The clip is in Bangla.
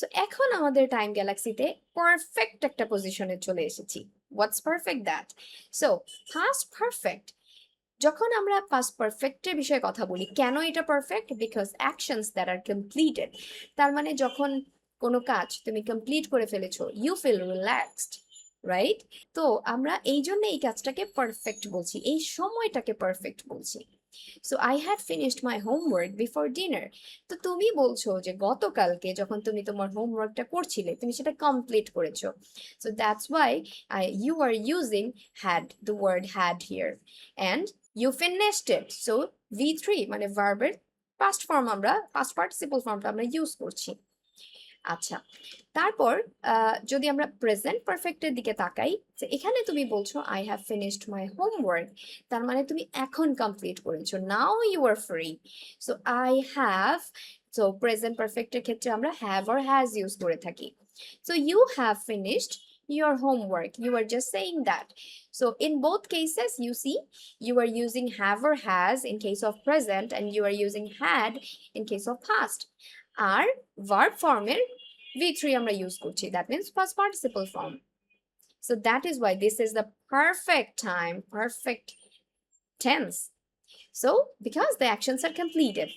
সো এখন আমাদের টাইম গ্যালাক্সিতে পারফেক্ট একটা পজিশনে চলে এসেছি। What's perfect that? So past perfect, যখন আমরা পাস্ট পারফেক্টের বিষয়ে কথা বলি, কেন এটা perfect? Because actions that are completed, তার মানে যখন কোনো কাজ তুমি কমপ্লিট করে ফেলেছো, ইউ ফিল রিল্যাক্সড, রাইট? তো আমরা এই জন্য এই কাজটাকে পারফেক্ট বলছি, এই সময়টাকে পারফেক্ট বলছি। So I had finished my homework before dinner. তো তুমি বলছো যে গতকালকে যখন তুমি তোমার হোমওয়ার্কটা করছিলে তুমি সেটা কমপ্লিট করেছো। So that's why you are using had, the word had here, and you finished it. So V3 মানে ভার্বের পাস্ট ফর্ম, আমরা পাস্ট পার্টিসিপল ফর্মটা আমরা ইউজ করছি। আচ্ছা, তারপর যদি আমরা প্রেজেন্ট পারফেক্টের দিকে তাকাই, যে এখানে তুমি বলছো I have finished my homework, তার মানে তুমি এখন কমপ্লিট করেছো, now you are free. So I have, so present পারফেক্টের ক্ষেত্রে আমরা হ্যাভ অর হ্যাজ ইউজ করে থাকি। So you have finished your homework, you are just saying that. So in both cases you see you are using have or has in case of present, and you are using had in case of past. আর verb former V3 আমরা use করছি, that means past participle form. So that is why this is the perfect time, perfect tense. So because the actions are completed,